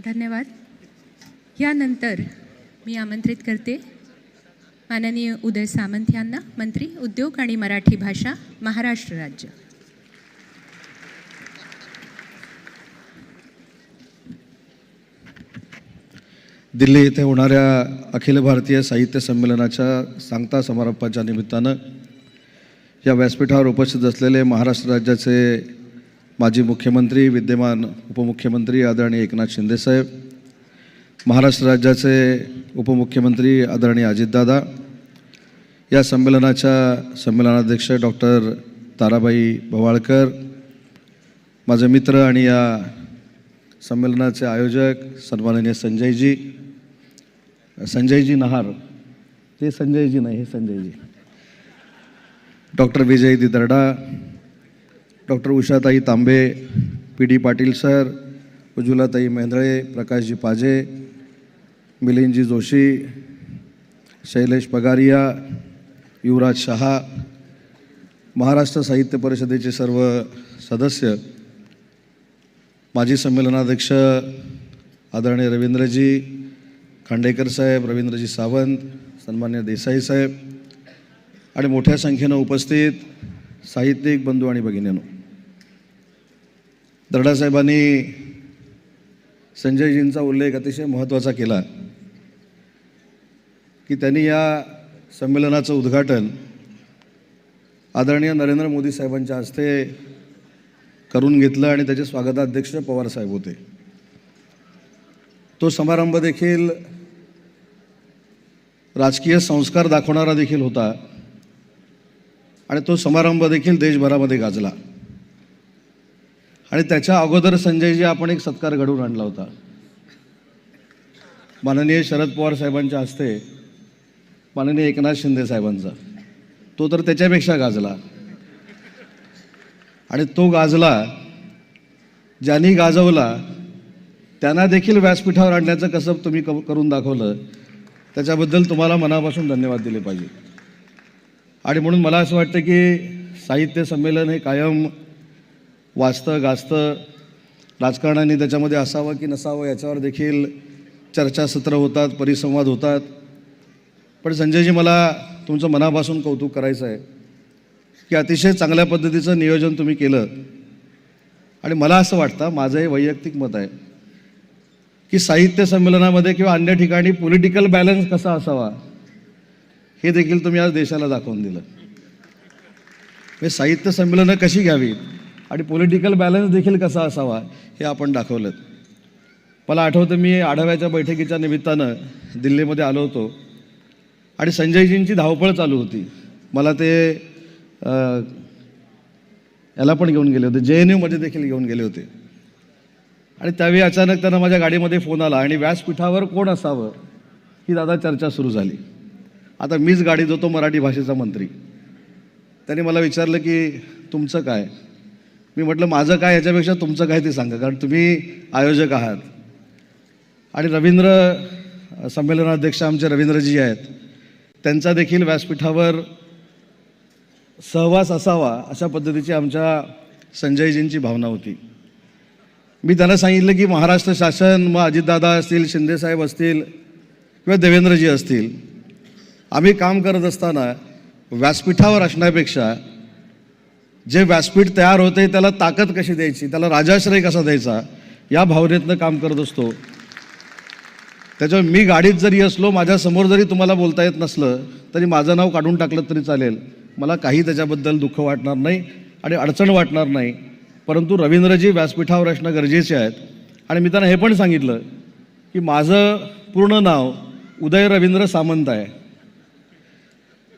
धन्यवाद. यानंतर मी आमंत्रित करते माननीय उदय सामंत यांना, मंत्री उद्योग आणि मराठी भाषा, महाराष्ट्र राज्य. दिल्ली येथे होणाऱ्या अखिल भारतीय साहित्य संमेलनाच्या सांगता समारंभाच्या निमित्तानं या व्यासपीठावर उपस्थित असलेले महाराष्ट्र राज्याचे माजी मुख्यमंत्री, विद्यमान उपमुख्यमंत्री आदरणीय एकनाथ शिंदेसाहेब, महाराष्ट्र राज्याचे उपमुख्यमंत्री आदरणीय अजितदादा, या संमेलनाच्या संमेलनाध्यक्ष डॉक्टर ताराबाई भवाळकर, माझे मित्र आणि या संमेलनाचे आयोजक सन्माननीय संजयजी नहार, ते संजयजी नाही, हे संजयजी, डॉक्टर विजयदी दर्डा, डॉक्टर उषाताई तांबे, PD पाटील सर, उज्ज्वलाताई मेंदळे, प्रकाशजी पाजे, मिलिंदजी जोशी, शैलेश पगारिया, युवराज शहा, महाराष्ट्र साहित्य परिषदेचे सर्व सदस्य, माजी संमेलनाध्यक्ष आदरणीय रवींद्रजी खांडेकर साहेब, रवींद्रजी सावंत, सन्मान्य देसाई साहेब आणि मोठ्या संख्येनं उपस्थित साहित्यिक बंधू आणि भगिनींनो, दर्डासाहेबांनी संजयजींचा उल्लेख अतिशय महत्त्वाचा केला की त्यांनी या संमेलनाचं उद्घाटन आदरणीय नरेंद्र मोदी साहेबांच्या हस्ते करून घेतलं आणि त्याचे स्वागताध्यक्ष पवार साहेब होते. तो समारंभ देखील राजकीय संस्कार दाखवणारा देखील होता आणि तो समारंभ देखील देशभरामध्ये गाजला. आणि त्याच्या अगोदर संजयजी आपण एक सत्कार घडवून आणला होता माननीय शरद पवार साहेबांच्या हस्ते, माननीय एकनाथ शिंदे साहेबांचा. तो तर त्याच्यापेक्षा गाजला. आणि तो गाजला, ज्यांनी गाजवला त्यांना देखील व्यासपीठावर आणण्याचं कसं तुम्ही करून दाखवलं, त्याच्याबद्दल तुम्हाला मनापासून धन्यवाद दिले पाहिजे. आणि म्हणून मला असं वाटतं की साहित्य संमेलन हे कायम वाचतं गाजतं, राजकारणाने त्याच्यामध्ये असावं की नसावं याच्यावर देखील चर्चासत्र होतात, परिसंवाद होतात. पण संजयजी, मला तुमचं मनापासून कौतुक करायचं आहे की अतिशय चांगल्या पद्धतीचं नियोजन तुम्ही केलं. आणि मला असं वाटतं, माझं हे वैयक्तिक मत आहे की साहित्य संमेलनामध्ये किंवा अन्य ठिकाणी पॉलिटिकल बॅलन्स कसा असावा हे देखील तुम्ही आज देशाला दाखवून दिलं. हे साहित्य संमेलनं कशी घ्यावीत आणि पॉलिटिकल बॅलन्स देखील कसा असावा हे आपण दाखवलं. मला आठवतं, मी आढाव्याच्या बैठकीच्या निमित्तानं दिल्लीमध्ये आलो होतो आणि संजयजींची धावपळ चालू होती. मला ते याला पण घेऊन गेले होते, JNU मध्ये देखील घेऊन गेले होते. आणि त्यावेळी अचानक त्यांना माझ्या गाडीमध्ये फोन आला आणि व्यासपीठावर कोण असावं ही दादा चर्चा सुरू झाली. आता मीच गाडीत होतो, मराठी भाषेचा मंत्री. त्यांनी मला विचारलं की तुमचं काय? मी म्हटलं माझं काय ह्याच्यापेक्षा तुमचं काय ते सांगा, कारण तुम्ही आयोजक आहात. आणि रवींद्र संमेलनाध्यक्ष आमचे रवींद्रजी आहेत, त्यांचा देखील व्यासपीठावर सहवास असावा अशा पद्धतीची आमच्या संजयजींची भावना होती. मी त्यांना सांगितलं की महाराष्ट्र शासन, मग अजितदादा असतील, शिंदेसाहेब असतील किंवा देवेंद्रजी असतील, आम्ही काम करत असताना व्यासपीठावर असण्यापेक्षा जे व्यासपीठ तयार होते त्याला ताकद कशी द्यायची, त्याला राजाश्रय कसा द्यायचा, या भावनेतनं काम करत असतो. त्याच्यामुळे मी गाडीत जरी असलो, माझ्यासमोर जरी तुम्हाला बोलता येत नसलं तरी माझं नाव काढून टाकलं तरी चालेल, मला काही त्याच्याबद्दल दुःख वाटणार नाही आणि अडचण वाटणार नाही. परंतु रवींद्रजी व्यासपीठावर असणं गरजेचे आहेत. आणि मी त्यांना हे पण सांगितलं की माझं पूर्ण नाव उदय रवींद्र सामंत आहे.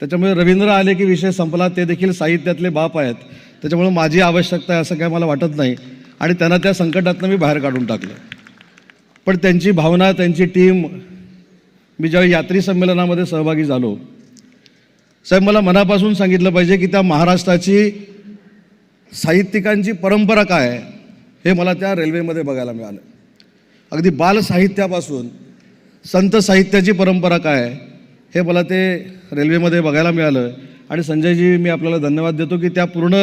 त्याच्यामुळे रवींद्र आले की विषय संपला. ते देखील साहित्यातले बाप आहेत, त्याच्यामुळे माझी आवश्यकता आहे असं काय मला वाटत नाही. आणि त्यांना त्या संकटातनं मी बाहेर काढून टाकलं. पण त्यांची भावना, त्यांची टीम, मी ज्यावेळी यात्री संमेलनामध्ये सहभागी झालो, साहेब मला मनापासून सांगितलं पाहिजे की त्या महाराष्ट्राची साहित्यिकांची परंपरा काय आहे हे मला त्या रेल्वेमध्ये बघायला मिळालं. अगदी बालसाहित्यापासून संत साहित्याची परंपरा काय आहे हे मला ते रेल्वेमध्ये बघायला मिळालं. आणि संजयजी, मी आपल्याला धन्यवाद देतो की त्या पूर्ण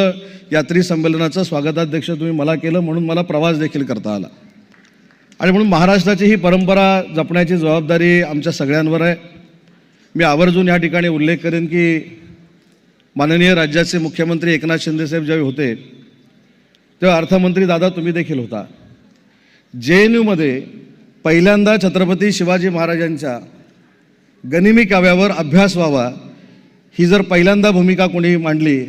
यात्री संमेलनाचं स्वागताध्यक्ष तुम्ही मला केलं, म्हणून मला प्रवास देखील करता आला. आणि म्हणून महाराष्ट्राची ही परंपरा जपण्याची जबाबदारी आमच्या सगळ्यांवर आहे. मी आवर्जून या ठिकाणी उल्लेख करेन की माननीय राज्याचे मुख्यमंत्री एकनाथ शिंदेसाहेब ज्यावेळी होते तेव्हा अर्थमंत्री दादा तुम्ही देखील होता. JNUमध्ये पहिल्यांदा छत्रपती शिवाजी महाराजांच्या गनिमी काव्यावर अभ्यास व्हावा ही जर पहिल्यांदा भूमिका कोणी मांडली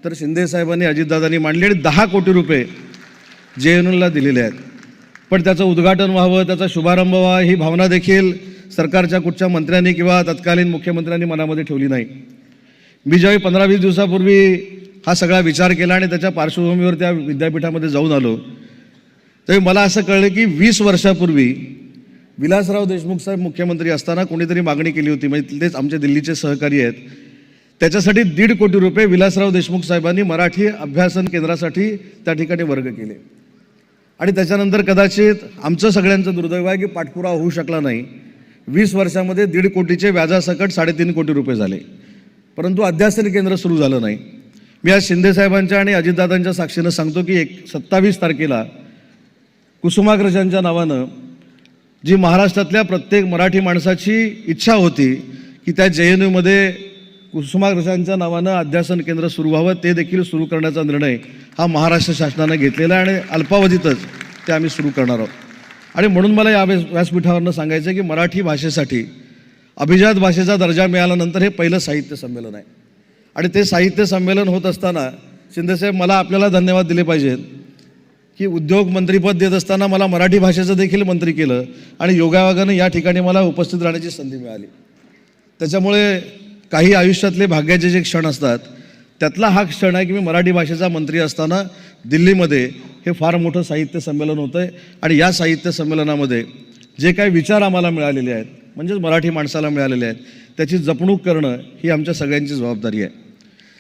तर शिंदेसाहेबांनी अजितदादांनी मांडली आणि 10 कोटी रुपये JNUला दिलेले आहेत. पण त्याचं उद्घाटन व्हावं, त्याचा शुभारंभ व्हावा ही भावना देखील सरकारच्या कुठच्या मंत्र्यांनी किंवा तत्कालीन मुख्यमंत्र्यांनी मनामध्ये ठेवली नाही. मी ज्यावेळी 15-20 दिवसापूर्वी हा सगळा विचार केला आणि त्याच्या पार्श्वभूमीवर त्या विद्यापीठामध्ये जाऊन आलो त्यावेळी मला असं कळलं की 20 वर्षापूर्वी विलासराव देशमुख साहेब मुख्यमंत्री असताना कोणीतरी मागणी केली होती, म्हणजे तेच आमचे दिल्लीचे सहकारी आहेत, त्याच्यासाठी 1.5 कोटी रुपये विलासराव देशमुख साहेबांनी मराठी अभ्यासन केंद्रासाठी त्या ठिकाणी वर्ग केले. आणि त्याच्यानंतर कदाचित आमचं सगळ्यांचं दुर्दैव आहे की पाठपुरावा होऊ शकला नाही. 20 वर्षामध्ये 1.5 कोटीचे व्याजासकट 3.5 कोटी रुपये झाले, परंतु अध्यासन केंद्र सुरू झालं नाही. मी आज शिंदेसाहेबांच्या आणि अजितदादांच्या साक्षीनं सांगतो की 27 तारखेला कुसुमाग्रजांच्या नावानं जी महाराष्ट्रातल्या प्रत्येक मराठी माणसाची इच्छा होती की त्या JNUमध्ये कुसुमाग्रजांच्या नावानं अध्यासन केंद्र सुरू व्हावं, ते देखील सुरू करण्याचा निर्णय हा महाराष्ट्र शासनानं घेतलेला आहे आणि अल्पावधीतच ते आम्ही सुरू करणार आहोत. आणि म्हणून मला या व्यासपीठावरनं सांगायचं आहे की मराठी भाषेसाठी अभिजात भाषेचा दर्जा मिळाल्यानंतर हे पहिलं साहित्य संमेलन आहे. आणि ते साहित्य संमेलन होत असताना शिंदेसाहेब मला आपल्याला धन्यवाद दिले पाहिजेत की उद्योग मंत्रीपद देत असताना मला मराठी भाषेचं देखील मंत्री केलं आणि योगायोगानं या ठिकाणी मला उपस्थित राहण्याची संधी मिळाली. त्याच्यामुळे काही आयुष्यातले भाग्याचे जे क्षण असतात त्यातला हा क्षण आहे की मी मराठी भाषेचा मंत्री असताना दिल्लीमध्ये हे फार मोठं साहित्य संमेलन होतं आहे. आणि या साहित्य संमेलनामध्ये जे काही विचार आम्हाला मिळालेले आहेत, म्हणजेच मराठी माणसाला मिळालेले आहेत, त्याची जपणूक करणं ही आमच्या सगळ्यांची जबाबदारी आहे.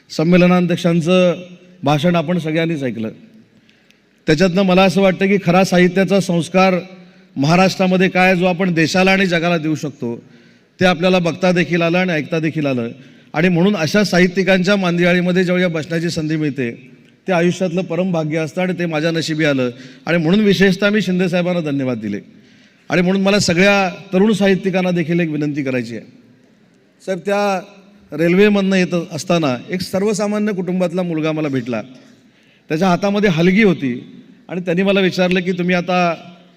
संमेलनाध्यक्षांचं भाषण आपण सगळ्यांनीच ऐकलं. त्याच्यातनं मला असं वाटतं की खरा साहित्याचा संस्कार महाराष्ट्रामध्ये काय जो आपण देशाला आणि जगाला देऊ शकतो ते आपल्याला बघता देखील आलं आणि ऐकता देखील आलं. आणि म्हणून अशा साहित्यिकांच्या मांदियाळीमध्ये जेव्हा बसण्याची संधी मिळते ते आयुष्यातलं परम भाग्य असतं आणि ते माझ्या नशिबी आलं. आणि म्हणून विशेषतः मी शिंदेसाहेबांना धन्यवाद दिले. आणि म्हणून मला सगळ्या तरुण साहित्यिकांना देखील एक विनंती करायची आहे. साहेब, त्या रेल्वेमधनं येत असताना एक सर्वसामान्य कुटुंबातला मुलगा मला भेटला. त्याच्या हातामध्ये हलगी होती आणि त्यांनी मला विचारलं की तुम्ही आता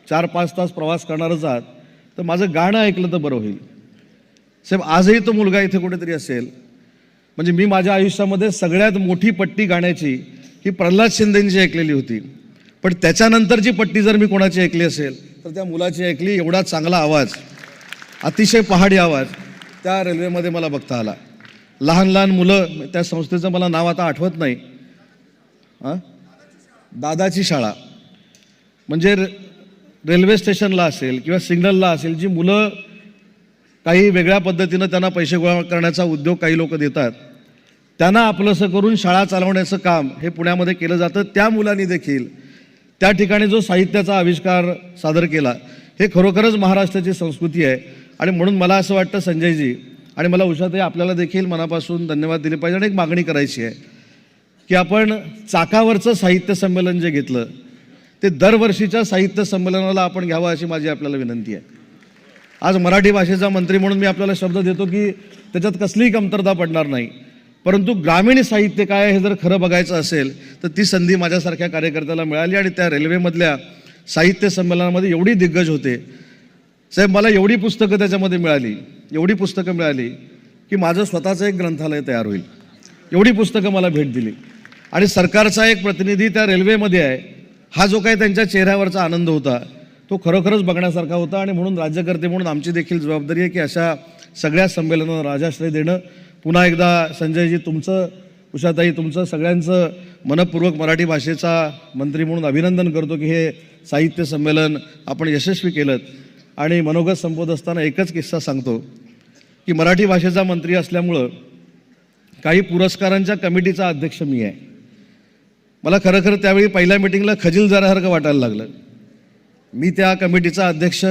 4-5 तास प्रवास करणारच आहात तर माझं गाणं ऐकलं तर बरं होईल. साहेब, आजही तो मुलगा इथे कुठेतरी असेल. म्हणजे मी माझ्या आयुष्यामध्ये सगळ्यात मोठी पट्टी गाण्याची ही प्रल्हाद शिंदेंची ऐकलेली होती, पण त्याच्यानंतरची पट्टी जर मी कोणाची ऐकली असेल तर त्या मुलाची ऐकली. एवढा चांगला आवाज, अतिशय पहाडी आवाज त्या रेल्वेमध्ये मला बघता आला. लहान लहान मुलं, त्या संस्थेचं मला नाव आता आठवत नाही, दादाची शाळा, म्हणजे रेल्वे स्टेशनला असेल किंवा सिग्नलला असेल, जी मुलं काही वेगळ्या पद्धतीनं त्यांना पैसे गोळा करण्याचा उद्योग काही लोक देतात, त्यांना आपलंसं करून शाळा चालवण्याचं काम हे पुण्यामध्ये केलं जातं. त्या मुलांनी देखील त्या ठिकाणी जो साहित्याचा आविष्कार सादर केला हे खरोखरच महाराष्ट्राची संस्कृती आहे. आणि म्हणून मला असं वाटतं संजयजी आणि मला उषाताई आपल्याला देखील मनापासून धन्यवाद दिले पाहिजे. आणि एक मागणी करायची आहे की आपण चाकावरचं साहित्य संमेलन जे घेतलं ते दरवर्षीच्या साहित्य संमेलनाला आपण घ्यावं अशी माझी आपल्याला विनंती आहे. आज मराठी भाषेचा मंत्री म्हणून मी आपल्याला शब्द देतो की त्याच्यात कसलीही कमतरता पडणार नाही, परंतु ग्रामीण साहित्य काय हे जर खरं बघायचं असेल तर ती संधी माझ्यासारख्या कार्यकर्त्याला मिळाली. आणि त्या रेल्वेमधल्या साहित्य संमेलनामध्ये एवढी दिग्गज होते. साहेब, मला एवढी पुस्तकं त्याच्यामध्ये मिळाली, एवढी पुस्तकं मिळाली की माझं स्वतःचं एक ग्रंथालय तयार होईल, एवढी पुस्तकं मला भेट दिली. आणि सरकारचा एक प्रतिनिधी त्या रेल्वेमध्ये आहे, हा जो काही त्यांच्या चेहऱ्यावरचा आनंद होता तो खरोखरच बघण्यासारखा होता. आणि म्हणून राज्यकर्ते म्हणून आमची देखील जबाबदारी आहे की अशा सगळ्या संमेलनांना राजाश्रय देणं. पुन्हा एकदा संजयजी तुमचं, उषाताई तुमचं सगळ्यांचं मनपूर्वक मराठी भाषेचा मंत्री म्हणून अभिनंदन करतो की हे साहित्य संमेलन आपण यशस्वी केलं. आणि मनोगत संपवत असताना एकच किस्सा सांगतो की मराठी भाषेचा मंत्री असल्यामुळं काही पुरस्कारांच्या कमिटीचा अध्यक्ष मी आहे. मला खरं त्यावेळी पहिल्या मिटिंगला खजीलदारासारखं वाटायला लागलं. मी त्या कमिटीचा अध्यक्ष,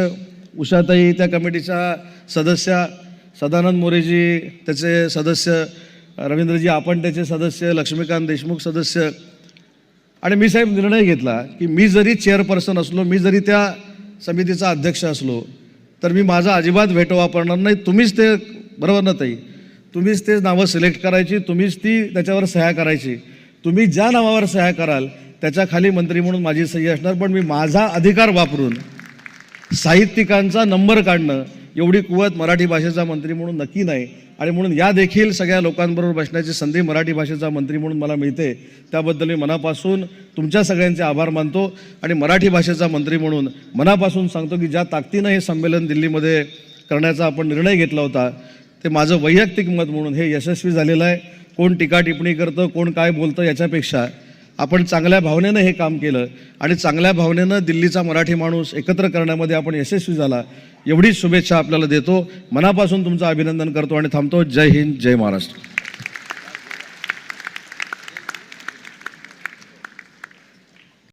उषाताई त्या कमिटीच्या सदस्य, सदानंद मोरेजी त्याचे सदस्य, रवींद्रजी आपण त्याचे सदस्य, लक्ष्मीकांत देशमुख सदस्य. आणि मी साहेब निर्णय घेतला की मी जरी चेअरपर्सन असलो, मी जरी त्या समितीचा अध्यक्ष असलो तर मी माझा अजिबात व्हेटो वापरणार नाही. तुम्हीच ते, बरोबर ना ताई, तुम्हीच ते नावं सिलेक्ट करायची, तुम्हीच ती त्याच्यावर सह्या करायची. तुम्ही ज्या नावावर सह्या कराल त्याच्या खाली मंत्री म्हणून माझी सही असणार. पण मी माझा अधिकार वापरून साहित्यिकांचा नंबर काढणं एवढी कुवत मराठी भाषेचा मंत्री म्हणून नक्की नाही. आणि म्हणून या देखील सगळ्या लोकांबरोबर बसण्याची संधी मराठी भाषेचा मंत्री म्हणून मला मिळते, त्याबद्दल मी मनापासून तुमच्या सगळ्यांचे आभार मानतो. आणि मराठी भाषेचा मंत्री म्हणून मनापासून सांगतो की ज्या ताकदीनं हे संमेलन दिल्लीमध्ये करण्याचा आपण निर्णय घेतला होता ते माझं वैयक्तिक मत म्हणून हे यशस्वी झालेलं आहे. कोण टीका टिप्पणी करतं, कोण काय बोलतं याच्यापेक्षा आपण चांगल्या भावनेनं हे काम केलं आणि चांगल्या भावनेनं दिल्लीचा मराठी माणूस एकत्र करण्यामध्ये आपण यशस्वी झाला. एवढीच शुभेच्छा आपल्याला देतो. मनापासून तुमचं अभिनंदन करतो आणि थांबतो. जय हिंद, जय महाराष्ट्र.